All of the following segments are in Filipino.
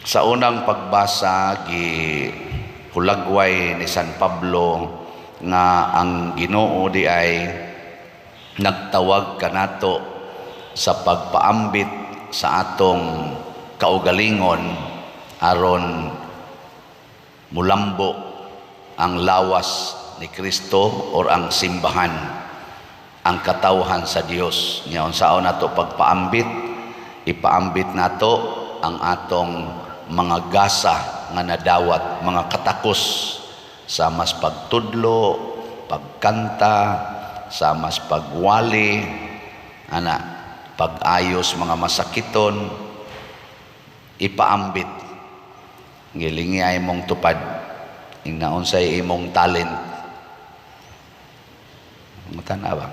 Sa unang pagbasa hulagway ni San Pablo nga ang Ginoo di ay nagtawag kanato sa pagpaambit sa atong kaugalingon aron mulambo ang lawas ni Kristo or ang simbahan, ang katawhan sa Dios. Nya unsaon nato pagpaambit? Ipaambit nato ang atong mga gasa nga nadawat, mga katakos sa mas pagtudlo, pagkanta, sa mas pagwali, pag-ayos mga masakiton, ipaambit. Gilingi ay mong tupad, ingnaonsay imong talent. Matana ba?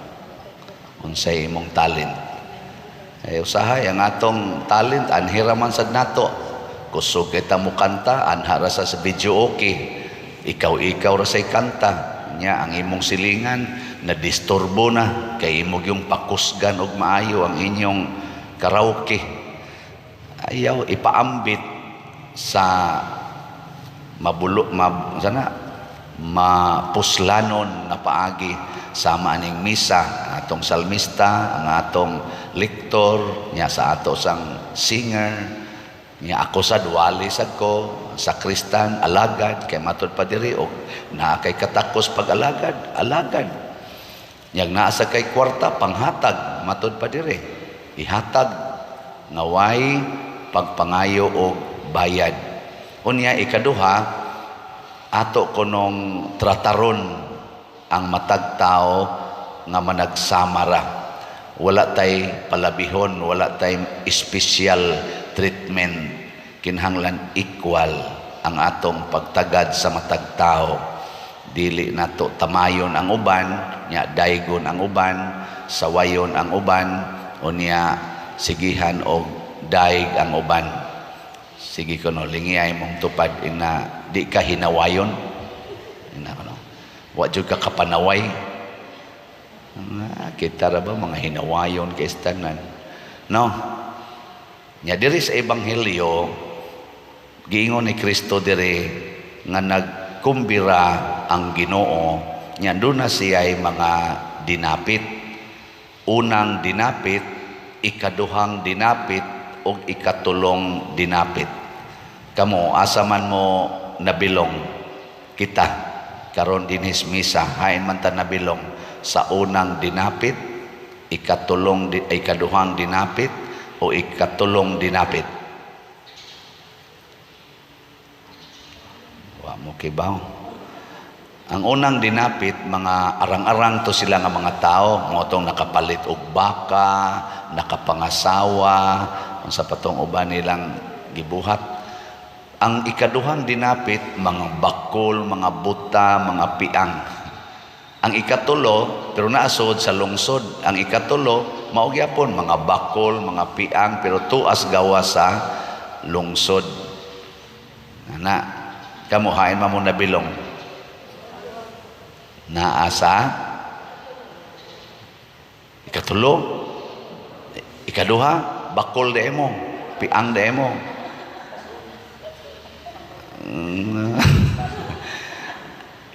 Unsay imong talent. Usahay ang atong talent, anhiraman sad nato. Kusog kita mo kanta, anhara sa video okay. Ikaw ra say kanta. Nya ang imong silingan na disturbo na kay imong yung pakusgan og maayo ang inyong karaoke. Ayaw ipaambit sa mapuslanon na paagi sama aning misa, atong salmista, ang atong lektor, nya sa ato sang singer. Nya ako sa duwali sad ko, sakristan, alagad, kay matod pa diri og naa kay katakos pag alagad. Nya naa sa kay kwarta panghatag, matod pa diri. Ihatag naway pagpangayo og bayad. Unya ikaduha, ato kunong trataron ang matag tao nga managsamara. Wala tay palabihon, wala tay espesyal treatment, kinahanglan equal ang atong pagtagad sa matag tao. Dili nato tamayon ang uban, nya daygon ang uban, sawayon ang uban, unya sigihan og daig ang uban. Sige kuno lingiay mong tupad ina di ka hinawayon. Ina kuno. Wa jud ka kapanaway. Kita ra ba mga hinawayon kay tanan. No. Nya diri sa ebanghelyo giingon ni Kristo diri nga nagkumbira ang Ginoo, nya duna siya'y mga dinapit. Unang dinapit, ikaduhang dinapit ug ikatulong dinapit. Kamo asa man mo nabilong kita karon dinhis misa, hain man ta nabilong sa unang dinapit, ikaduhang dinapit o ikatulong dinapit. Wa mo kibaw. Ang unang dinapit, mga arang-arang to sila nga mga tao, mo tong nakapalit og baka, nakapangasawa, unsa pa tong uban nilang gibuhat. Ang ikaduhang dinapit, mga bakol, mga buta, mga piang. Ang ikatulo, pero naasod sa lungsod, ang ikatulo, maugyapon, mga bakol, mga piang, pero tuas gawa sa lungsod. Kamuhain mo na bilong. Naasa, ikatulo, ikaduha, bakol de mo, piang de mo.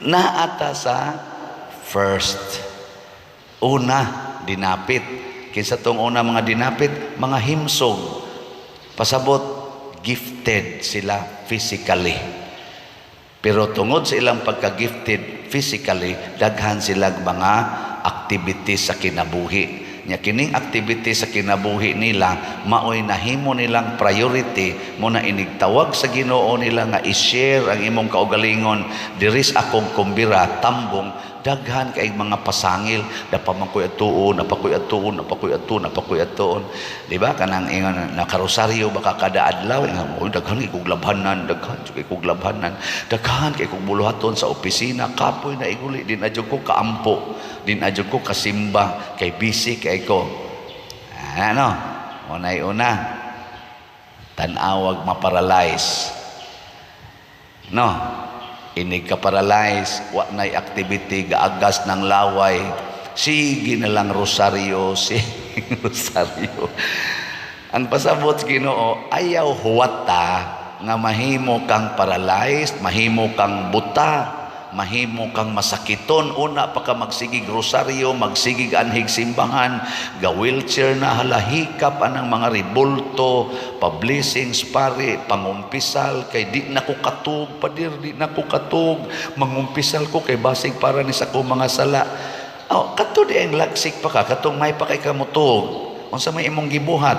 Naata sa first, una dinapit. Kinsa tong una mga dinapit, mga himsog, pasabot gifted sila physically, pero tungod sa ilang pagka-gifted physically, daghan sila mga activities sa kinabuhi. Nya kining activities sa kinabuhi nila maoy nahimo nilang priority mo na inigtawag sa Ginoo nila nga i-share ang imong kaugalingon diri sa akong kumbira tambong. Daghan kay mga pasangil, napamankoy atuon, napakoy atuon. Di ba kanang ingon na karosaryo baka kada adlaw nga daghan kay kog labhanan, daghan kay kog buluhaton sa opisina, kapoy na iguli din adyo ko kaampo, din adyo ko kasimba kay busy kay ko. Ano? Unay una, tanawag maparalyze. No? Inig ka paralyze, wa na'y activity, gaagas ng laway, sige na lang rosaryo, sige rosaryo. Ang pasabot Ginoo, ayaw huwata nga mahimo kang paralyzed, mahimo kang buta, mahimo kang masakiton. Una pa ka magsigig rosaryo, magsigig anhig simbahan, ga wheelchair na halahikap anang mga ribulto, pa-blessings pare, pangumpisal kay di na ko katug, padir di na ko katug, mangumpisal ko kay basig para ni sa ko mga sala. Oh, kato di ang lagsik pa ka, katong may pa kay kamutog. Unsa may imong gibuhat?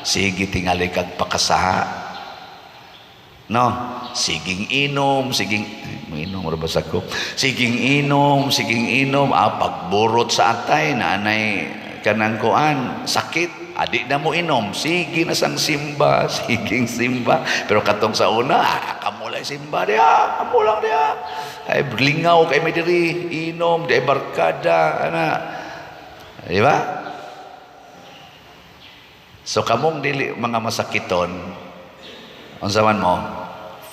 Sige tingali kag pakasaha. No, siging inom, siging inom ra basa ko. Siging inom, pagburot sa atay na anay kanang kuan, sakit, adi na mo inom, sige na sang simba, siging simba. Pero katong sa una, kamo lang simba dia, kamo lang dia. Ay lingaw kay may diri, inom, di barkada ana. Di ba? So kamong dili mga masakiton, unsa man mo,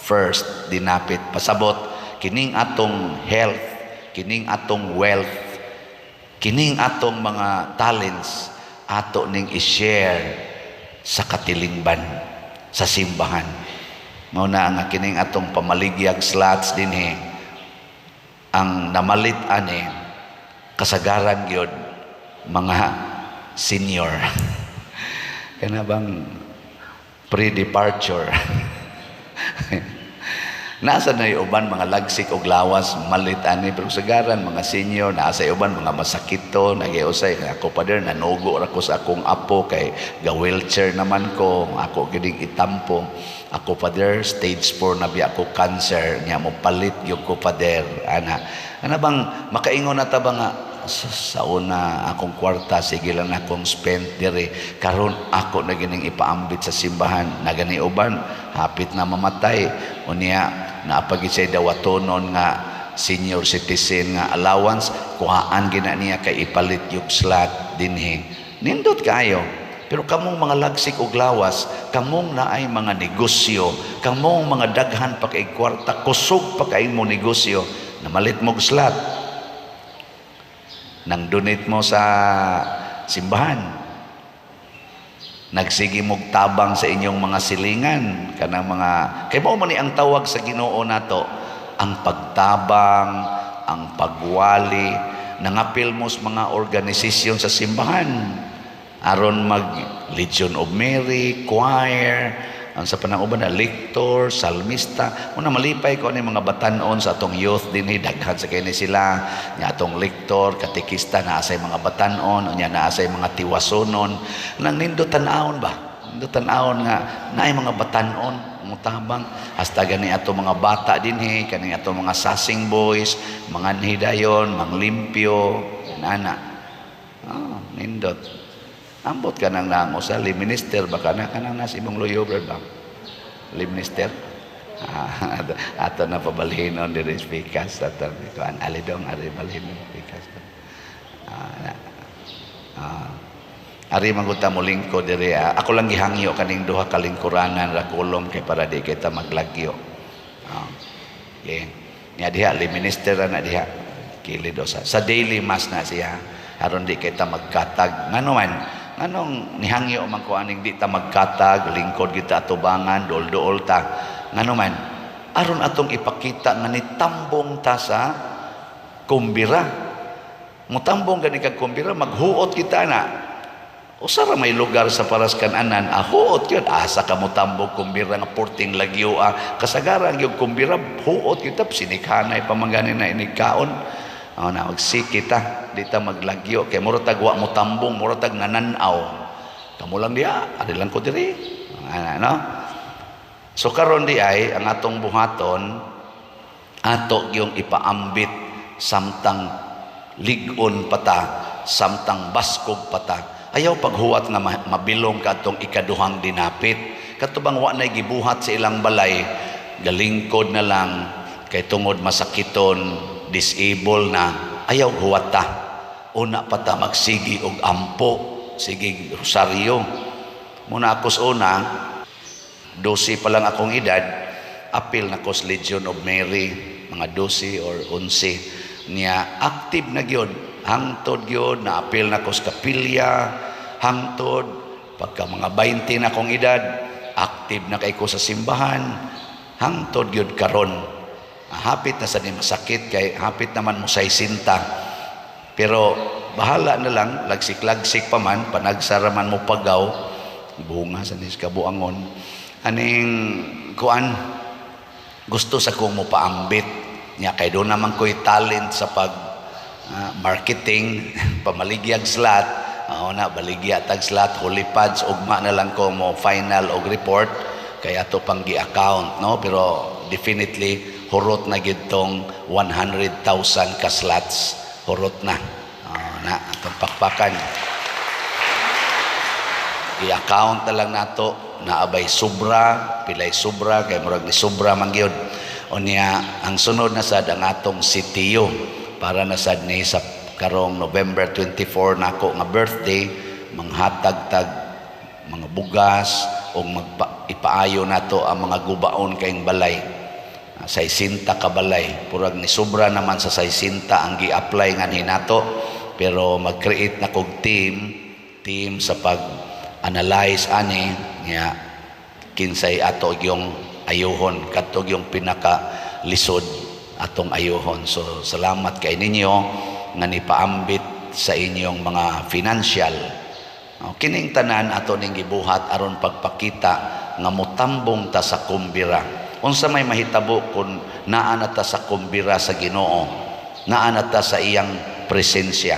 first dinapit pasabot kining atong health, kining atong wealth, kining atong mga talents ato ning i-share sa katilingban, sa simbahan. Mao na nga kining atong pamaligyag slots dinhi ang namalit ani kasagaran gyud mga senior. Kana bang pre-departure. Nasa na uban mga lagsik og lawas malit ani pero sagaran mga senior, nasa uban mga masakito nagiusay ako pa der nanugo ra ko sa akong apo kay ga wheelchair naman ko, ako gining itampo, ako pa der stage 4 na biya ako cancer nya mo palit gyud ko pa der ana bang makaingon na ta ba nga sa una akong kwarta sige lang akong spend dire karon ako na gining ipaambit sa simbahan na gani uban hapit na mamatay unya naapagi siya dawatonon nga senior citizen nga allowance kuhaan gina niya kay ipalit yung slot dinhi nindot kayo. Pero kamong mga lagsik og lawas, kamong naay mga negosyo, kamong mga daghan pa kay kwarta, kusog pa kay mo negosyo, namalit mo og slot, nang donate mo sa simbahan, nagsigi mog tabang sa inyong mga silingan, kanang mga kay mao man ni ang tawag sa Ginoo nato, ang pagtabang, ang pagwali, nangapil mo sa mga organisasyon sa simbahan aron mag Legion of Mary, choir, ang sa pananguban na lector, salmista. Muna malipay ko ni mga batanon sa atong youth dinhi daghan sa kini sila nya atong lector, katekista na asay mga batanon, nya na asay mga tiwasonon. Nang nindo tan-awon ba? Nindo tan-awon nga naay mga batanon mutabang hasta gani ato mga bata dinhi, kani ato mga sasing boys, mga hidayon, manglimpyo, nana. Nindot. Ambot ka nang nango sa liminister baka na kanang nasa imong loyo ba liminister ato na pabalhinon diri speakers ato kuan alidong ari balhinon speakers ari manguta mo lingko diri ako lang gihangyo kaning duha ka lingkuranan ra kulom kay para di kita maglagyo okay nya diha liminister na diha kilid sa daily mass na siya aron di kita magkatag ngano man anong nihangyo man ko aning di ta magkatag lingkod kita atubangan dol-dol ta ngano man aron atong ipakita nga nitambong ta sa kumbira mutambong gani kag kumbira maghuot kita na usara may lugar sa paras kananan huot yun asa ka mutambong kumbira nga porting lagyo kasagaran yung kumbira huot kita sinikhanay pamangani na inikaon na magsikit di ta maglagyo kay mura tag wa mo tambong mura tag nananaw kamo lang diha ari lang ko diri no so karon di ay ang atong buhaton ato yung ipaambit samtang ligon pata samtang baskog pata ayaw paghuwat nga mabilong ka atong ikaduhang dinapit katubang wa nay gibuhat sa ilang balay galingkod na lang kay tungod masakiton disable na ayaw huwata una pata magsigi og ampo sige rosaryo muna akos una 12 pa lang akong edad apil na kos Legion of Mary mga 12 or 11 niya active na gyud hangtod gyud na apil na kos kapilya hangtod pagka mga 20 na akong edad active na kay ko sa simbahan hangtod gyud karon. Hapit na sa ni masakit kay hapit naman mo sa isinta. Pero bahala na lang, lagsik-lagsik pa man, panagsaraman mo pagaw, bunga sa nis kabuangon. Aning kuan, gusto sa kong mo paambit. Nya kay doon naman ko'y talent sa pag marketing, pamaligyag slot, na baligya tag slot, holy pads, ugma na lang ko mo final og report, kaya to pang gi-account, no? Pero definitely, hurot na gitong 100,000 ka slots, hurot na. Na atong pakpakan i-account na lang nato naabay sobra pilay sobra kay murag ni sobra man gyud unya ang sunod na sad ang atong sitiyo para na sad ni sa karong November 24 nako nga birthday manghatag-tag mga bugas o ipaayo nato ang mga gubaon kayong balay sa 60 ka balay purag ni sobra naman sa 60 ang gi-apply nga ni nato. Pero mag-create na kog team sa pag-analyze ani nga kinsay ato yung ayuhon katog yung pinaka lisod atong ayuhon. So salamat kay ninyo nga nipaambit sa inyong mga financial. Kining tanan ato ning gibuhat aron pagpakita nga motambong ta sa kumbira. Unsa may mahitabo kun naa na ta sa kumbira sa Ginoo, naa na ta sa iyang presensya.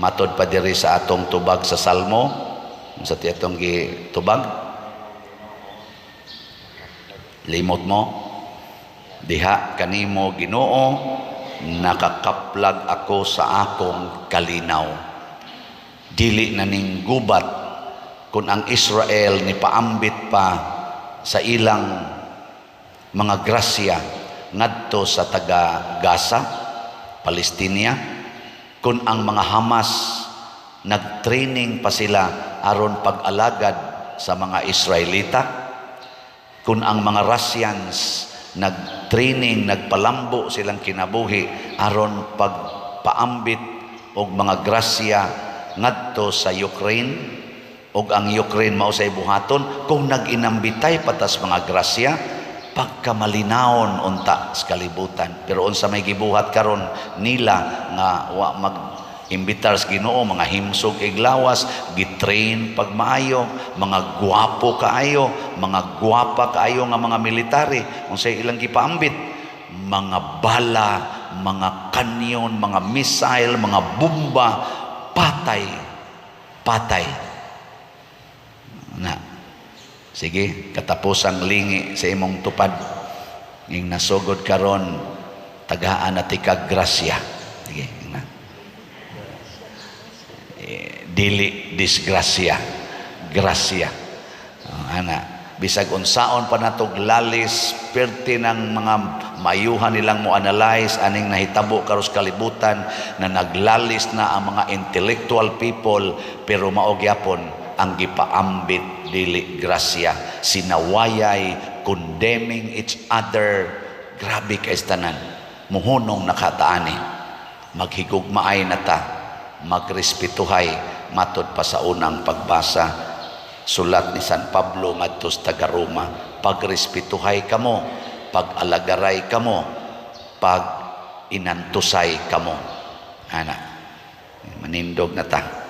Matod pa diri sa atong tubag sa Salmo, sa tiyatong gitubag, limot mo, diha kanimo Ginoo, nakakaplag ako sa akong kalinaw. Dili na ning gubat kung ang Israel ni paambit pa sa ilang mga grasya ngadto sa taga Gaza, Palestina, kung ang mga Hamas nag-training pa sila aron pag-alagad sa mga Israelita, kung ang mga Russians nag-training, nagpalambo silang kinabuhi aron pagpaambit og mga grasya ngadto sa Ukraine, og ang Ukraine mao say buhaton kung nag-inambitay patas mga grasya pagkamalinawon unta sa kalibutan. Pero unsa may gibuhat karon nila nga wa mag-imbitar sa Ginoo, mga himsog iglawas, gitrain pagmaayo, mga gwapo kaayo, mga gwapa kaayo nga mga military, unsay ilang gipaambit, mga bala, mga kanyon, mga missile, mga bomba, patay na. Sige, katapusang lingi sa imong tupad ning nasugod karon tagaan at ikag grasya. Sige, na. Dili disgrasya, grasya. Ana, bisag unsaon pa natog lalis perti ng mga mayuhan nilang mo analyze aning nahitabo karos kalibutan na naglalis na ang mga intellectual people, pero mao gyapon ang gipaambit dili grasya, sinawayay, condemning each other. Grabe kay tanan, muhunong nakataani, maghigugmaay na ta, magrespetuhay. Matod pa sa unang pagbasa sulat ni San Pablo ngadto sa taga Roma, pagrespetuhay kamo, pag-alagaray kamo, pag inantusay kamo. Ana, manindog na ta.